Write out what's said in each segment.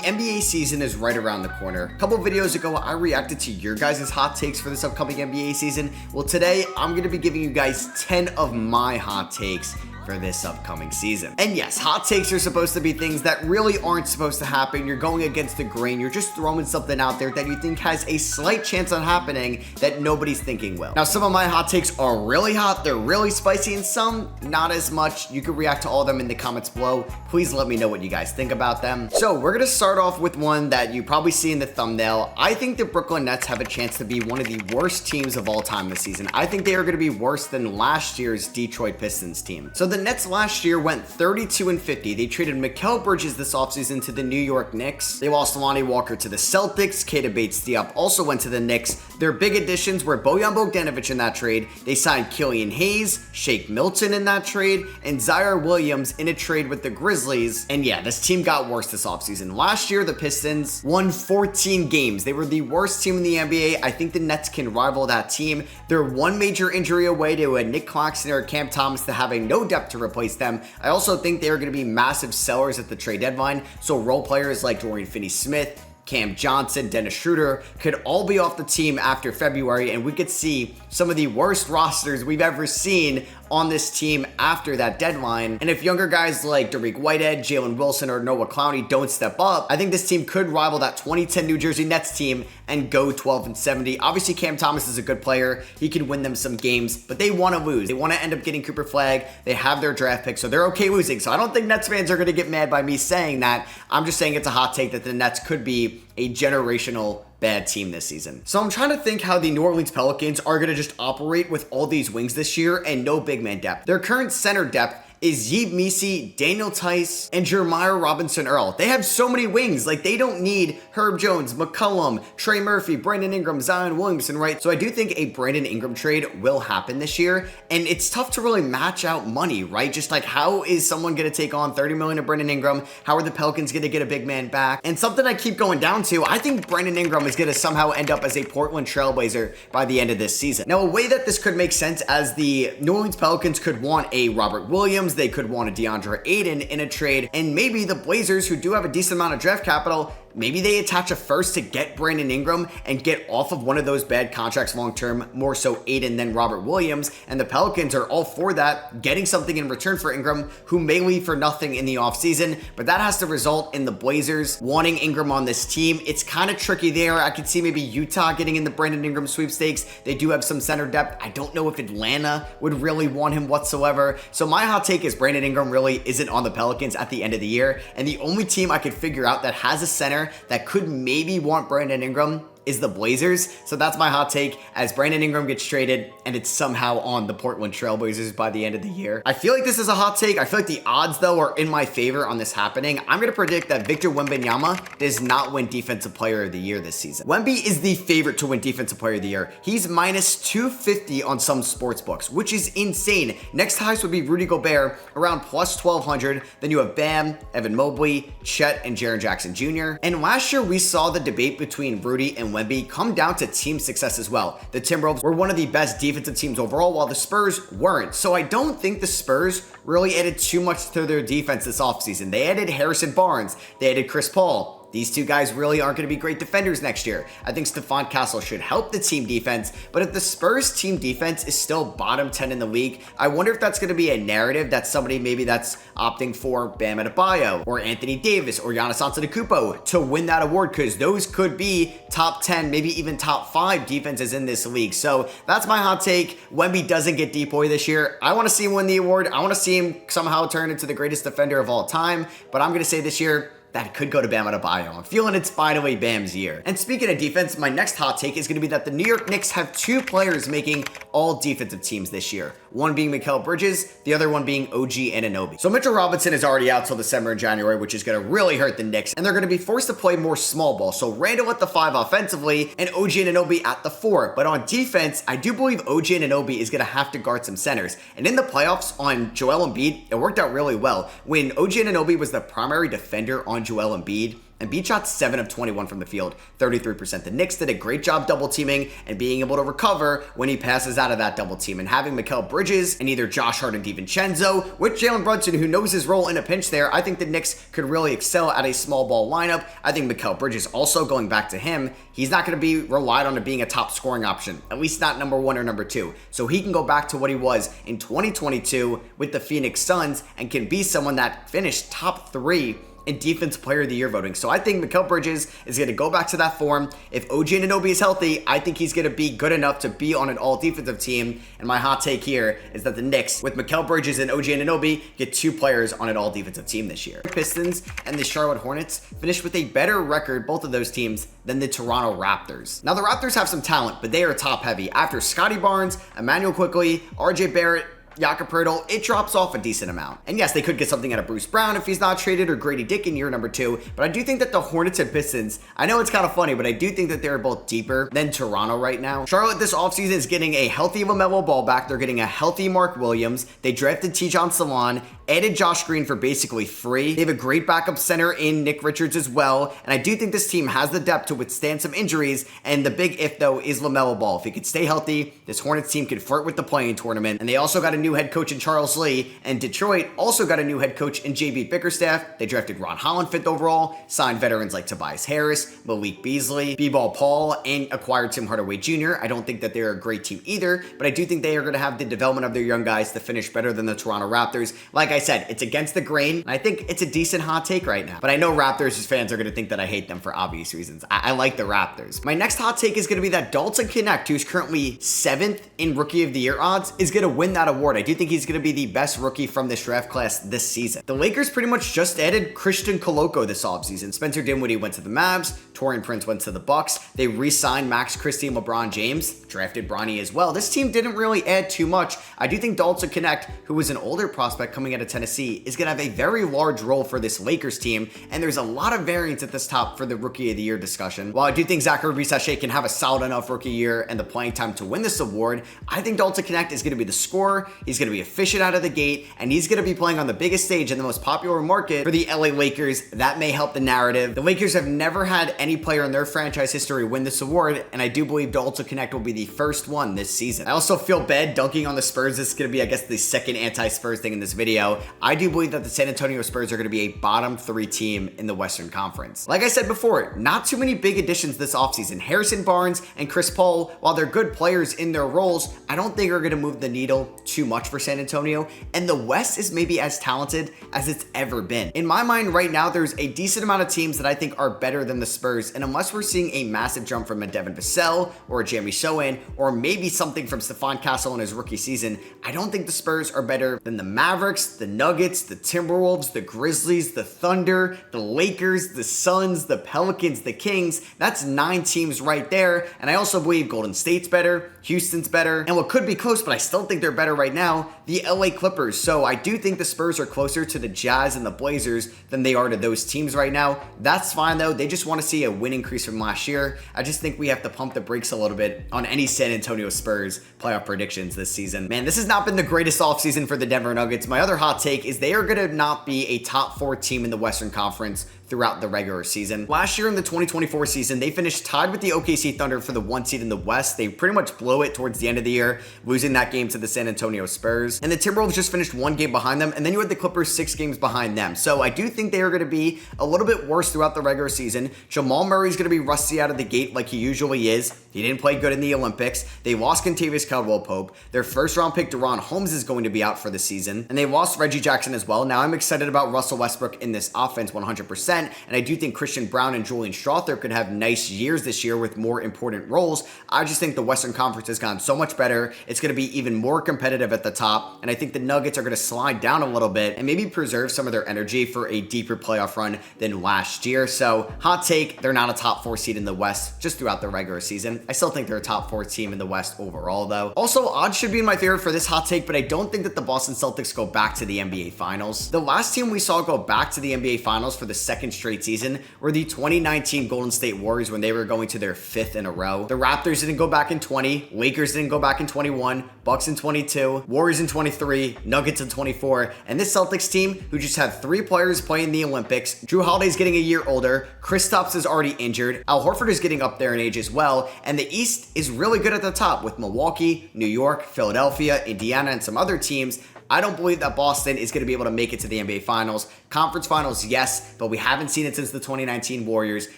NBA season is right around the corner. A couple videos ago, I reacted to your guys' hot takes for this upcoming NBA season. Well, today, I'm going to be giving you guys 10 of my hot takes for this upcoming season. And yes, hot takes are supposed to be things that really aren't supposed to happen. You're going against the grain. You're just throwing something out there that you think has a slight chance on happening that nobody's thinking will. Now, some of my hot takes are really hot, they're really spicy, and some not as much. You can react to all of them in the comments below. Please let me know what you guys think about them. So we're gonna start off with one that you probably see in the thumbnail. I think the Brooklyn Nets have a chance to be one of the worst teams of all time this season. I think they are gonna be worse than last year's Detroit Pistons team. So the Nets last year went 32-50. They traded Mikal Bridges this offseason to the New York Knicks. They lost Lonnie Walker to the Celtics. Keita Bates-Diop also went to the Knicks. Their big additions were Bojan Bogdanovic in that trade. They signed Killian Hayes, Shake Milton in that trade, and Zaire Williams in a trade with the Grizzlies. And yeah, this team got worse this offseason. Last year, the Pistons won 14 games. They were the worst team in the NBA. I think the Nets can rival that team. They're one major injury away to a Nick Claxton or Cam Thomas to having no depth to replace them. I also think they are going to be massive sellers at the trade deadline. So role players like Dorian Finney-Smith, Cam Johnson, Dennis Schroeder could all be off the team after February, and we could see some of the worst rosters we've ever seen on this team after that deadline. And if younger guys like Dariq Whitehead, Jalen Wilson, or Noah Clowney don't step up, I think this team could rival that 2010 New Jersey Nets team and go 12-70. Obviously, Cam Thomas is a good player. He can win them some games, but they want to lose. They want to end up getting Cooper Flagg. They have their draft pick, so they're okay losing. So I don't think Nets fans are going to get mad by me saying that. I'm just saying it's a hot take that the Nets could be a generational bad team this season. So I'm trying to think how the New Orleans Pelicans are going to just operate with all these wings this year and no big man depth. Their current center depth is Yves Missi, Daniel Tice, and Jeremiah Robinson Earl. They have so many wings. Like, they don't need Herb Jones, McCollum, Trey Murphy, Brandon Ingram, Zion Williamson, right? So I do think a Brandon Ingram trade will happen this year, and it's tough to really match out money, right? Just like, how is someone going to take on $30 million of Brandon Ingram? How are the Pelicans going to get a big man back? And something I keep going down to, I think Brandon Ingram is going to somehow end up as a Portland Trailblazer by the end of this season. Now, a way that this could make sense, as the New Orleans Pelicans could want a Robert Williams, they could want a DeAndre Ayton in a trade, and maybe the Blazers, who do have a decent amount of draft capital, maybe they attach a first to get Brandon Ingram and get off of one of those bad contracts long-term, more so Ayton than Robert Williams, and the Pelicans are all for that, getting something in return for Ingram, who may leave for nothing in the offseason, but that has to result in the Blazers wanting Ingram on this team. It's kind of tricky there. I could see maybe Utah getting in the Brandon Ingram sweepstakes. They do have some center depth. I don't know if Atlanta would really want him whatsoever. So my hot take is Brandon Ingram really isn't on the Pelicans at the end of the year, and the only team I could figure out that has a center that could maybe want Brandon Ingram is the Blazers. So that's my hot take, as Brandon Ingram gets traded and it's somehow on the Portland Trailblazers by the end of the year. I feel like this is a hot take. I feel like the odds, though, are in my favor on this happening. I'm going to predict that Victor Wembanyama does not win Defensive Player of the Year this season. Wemby is the favorite to win Defensive Player of the Year. He's minus 250 on some sports books, which is insane. Next highest would be Rudy Gobert, around plus 1,200. Then you have Bam, Evan Mobley, Chet, and Jaren Jackson Jr. And last year, we saw the debate between Rudy and Wemby come down to team success as well. The Timberwolves were one of the best defensive teams overall, while the Spurs weren't. So I don't think the Spurs really added too much to their defense this offseason. They added Harrison Barnes. They added Chris Paul. These two guys really aren't going to be great defenders next year. I think Stephon Castle should help the team defense, but if the Spurs team defense is still bottom 10 in the league, I wonder if that's going to be a narrative that somebody maybe that's opting for Bam Adebayo or Anthony Davis or Giannis Antetokounmpo to win that award, because those could be top 10, maybe even top 5 defenses in this league. So that's my hot take. Wemby doesn't get DPOY this year. I want to see him win the award. I want to see him somehow turn into the greatest defender of all time, but I'm going to say this year, that could go to Bam Adebayo. I'm feeling it's finally Bam's year. And speaking of defense, my next hot take is going to be that the New York Knicks have 2 players making all defensive teams this year. One being Mikal Bridges, the other one being OG Anunoby. So Mitchell Robinson is already out till December and January, which is going to really hurt the Knicks, and they're going to be forced to play more small ball. So Randall at the 5 offensively and OG Anunoby at the 4. But on defense, I do believe OG Anunoby is going to have to guard some centers. And in the playoffs on Joel Embiid, it worked out really well. When OG Anunoby was the primary defender on Joel Embiid, Embiid shot 7 of 21 from the field, 33%. The Knicks did a great job double teaming and being able to recover when he passes out of that double team. And having Mikal Bridges and either Josh Hart and DiVincenzo with Jalen Brunson, who knows his role in a pinch there, I think the Knicks could really excel at a small ball lineup. I think Mikal Bridges also, going back to him, he's not going to be relied on to being a top scoring option, at least not number 1 or number 2. So he can go back to what he was in 2022 with the Phoenix Suns and can be someone that finished top 3 in Defensive Player of the Year voting. So I think Mikal Bridges is going to go back to that form. If OG Anunoby is healthy, I think he's going to be good enough to be on an all-defensive team. And my hot take here is that the Knicks, with Mikal Bridges and OG Anunoby, get 2 players on an all-defensive team this year. The Pistons and the Charlotte Hornets finished with a better record, both of those teams, than the Toronto Raptors. Now, the Raptors have some talent, but they are top-heavy. After Scotty Barnes, Emmanuel Quickley, RJ Barrett, Jakob Poeltl, it drops off a decent amount. And yes, they could get something out of Bruce Brown if he's not traded, or Grady Dick in year number 2, but I do think that the Hornets and Pistons, I know it's kind of funny, but I do think that they're both deeper than Toronto right now. Charlotte this offseason is getting a healthy LaMelo Ball back. They're getting a healthy Mark Williams. They drafted Tijon Salon, added Josh Green for basically free. They have a great backup center in Nick Richards as well, and I do think this team has the depth to withstand some injuries, and the big if though is LaMelo Ball. If he could stay healthy, this Hornets team could flirt with the play-in tournament, and they also got a new head coach in Charles Lee, and Detroit also got a new head coach in JB Bickerstaff. They drafted Ron Holland 5th overall, signed veterans like Tobias Harris, Malik Beasley, B-Ball Paul, and acquired Tim Hardaway Jr. I don't think that they're a great team either, but I do think they are going to have the development of their young guys to finish better than the Toronto Raptors. Like I said, it's against the grain, and I think it's a decent hot take right now. But I know Raptors fans are going to think that I hate them for obvious reasons. I like the Raptors. My next hot take is going to be that Dalton Knecht, who's currently 7th in Rookie of the Year odds, is going to win that award. I do think he's going to be the best rookie from this draft class this season. The Lakers pretty much just added Christian Koloko this offseason. Spencer Dinwiddie went to the Mavs, Taurean Prince went to the Bucks. They re-signed Max Christie and LeBron James, drafted Bronny as well. This team didn't really add too much. I do think Dalton Knecht, who was an older prospect coming out of Tennessee, is going to have a very large role for this Lakers team, and there's a lot of variance at this top for the Rookie of the Year discussion. While I do think Zachary Bisaccia can have a solid enough rookie year and the playing time to win this award, I think Dalton Knecht is going to be the scorer, he's going to be efficient out of the gate, and he's going to be playing on the biggest stage in the most popular market for the LA Lakers. That may help the narrative. The Lakers have never had any player in their franchise history win this award, and I do believe Dalton Knecht will be the first one this season. I also feel bad dunking on the Spurs. This is going to be, I guess, the second anti-Spurs thing in this video. I do believe that the San Antonio Spurs are going to be a bottom 3 team in the Western Conference. Like I said before, not too many big additions this offseason. Harrison Barnes and Chris Paul, while they're good players in their roles, I don't think are going to move the needle too much for San Antonio, and the West is maybe as talented as it's ever been. In my mind right now, there's a decent amount of teams that I think are better than the Spurs, and unless we're seeing a massive jump from a Devin Vassell or a Jeremy Sohan, or maybe something from Stephon Castle in his rookie season, I don't think the Spurs are better than the Mavericks, the Nuggets, the Timberwolves, the Grizzlies, the Thunder, the Lakers, the Suns, the Pelicans, the Kings. That's 9 teams right there, and I also believe Golden State's better, Houston's better, and what could be close, but I still think they're better right now, the LA Clippers. So I do think the Spurs are closer to the Jazz and the Blazers than they are to those teams right now. That's fine though. They just want to see a win increase from last year. I just think we have to pump the brakes a little bit on any San Antonio Spurs playoff predictions this season. Man, this has not been the greatest offseason for the Denver Nuggets. My other hot take is they are going to not be a top 4 team in the Western Conference throughout the regular season. Last year in the 2024 season, they finished tied with the OKC Thunder for the 1 seed in the West. They pretty much blew it towards the end of the year, losing that game to the San Antonio Spurs. And the Timberwolves just finished 1 game behind them, and then you had the Clippers 6 games behind them. So I do think they are going to be a little bit worse throughout the regular season. Jamal Murray's going to be rusty out of the gate like he usually is. He didn't play good in the Olympics. They lost Kentavious Caldwell-Pope. Their first round pick, DeRon Holmes, is going to be out for the season. And they lost Reggie Jackson as well. Now I'm excited about Russell Westbrook in this offense 100%. And I do think Christian Brown and Julian Strawther could have nice years this year with more important roles. I just think the Western Conference has gone so much better. It's going to be even more competitive at the top. And I think the Nuggets are going to slide down a little bit and maybe preserve some of their energy for a deeper playoff run than last year. So hot take, they're not a top 4 seed in the West just throughout the regular season. I still think they're a top 4 team in the West overall though. Also, odds should be in my favor for this hot take, but I don't think that the Boston Celtics go back to the NBA Finals. The last team we saw go back to the NBA Finals for the second second straight season were the 2019 Golden State Warriors when they were going to their 5th in a row. The Raptors didn't go back in 20, Lakers didn't go back in 21, Bucks in 22, Warriors in 23, Nuggets in 24, and this Celtics team, who just had 3 players playing in the Olympics. Drew Holiday's getting a year older, Kristaps is already injured, Al Horford is getting up there in age as well, and the East is really good at the top with Milwaukee, New York, Philadelphia, Indiana, and some other teams. I don't believe that Boston is going to be able to make it to the NBA Finals. Conference Finals, yes, but we haven't seen it since the 2019 Warriors,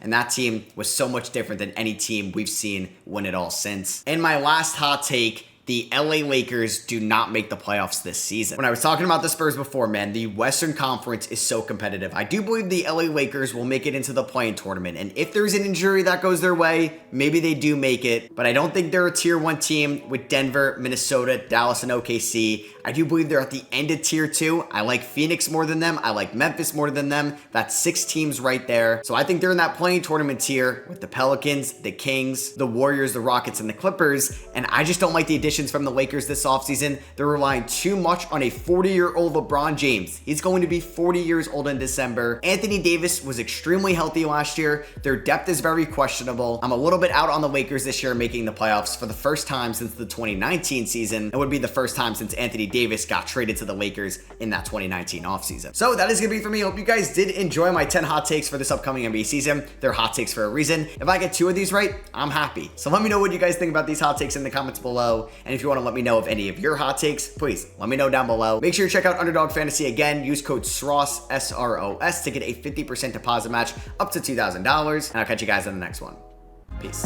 and that team was so much different than any team we've seen win it all since. And my last hot take, the LA Lakers do not make the playoffs this season. When I was talking about the Spurs before, man, the Western Conference is so competitive. I do believe the LA Lakers will make it into the play-in tournament, and if there's an injury that goes their way, maybe they do make it, but I don't think they're a tier 1 team with Denver, Minnesota, Dallas, and OKC. I do believe they're at the end of tier 2. I like Phoenix more than them. I like Memphis more than them. That's 6 teams right there. So I think they're in that play-in tournament tier with the Pelicans, the Kings, the Warriors, the Rockets, and the Clippers, and I just don't like the additions from the Lakers this offseason. They're relying too much on a 40-year-old LeBron James. He's going to be 40 years old in December. Anthony Davis was extremely healthy last year. Their depth is very questionable. I'm a little bit out on the Lakers this year making the playoffs for the first time since the 2019 season. It would be the first time since Anthony Davis got traded to the Lakers in that 2019 offseason. So that is going to be for me. Hope you guys did enjoy my 10 hot takes for this upcoming NBA season. They're hot takes for a reason. If I get 2 of these right, I'm happy. So let me know what you guys think about these hot takes in the comments below. And if you want to let me know of any of your hot takes, please let me know down below. Make sure you check out Underdog Fantasy again. Use code SROS, SROS, to get a 50% deposit match up to $2,000. And I'll catch you guys in the next one. Peace.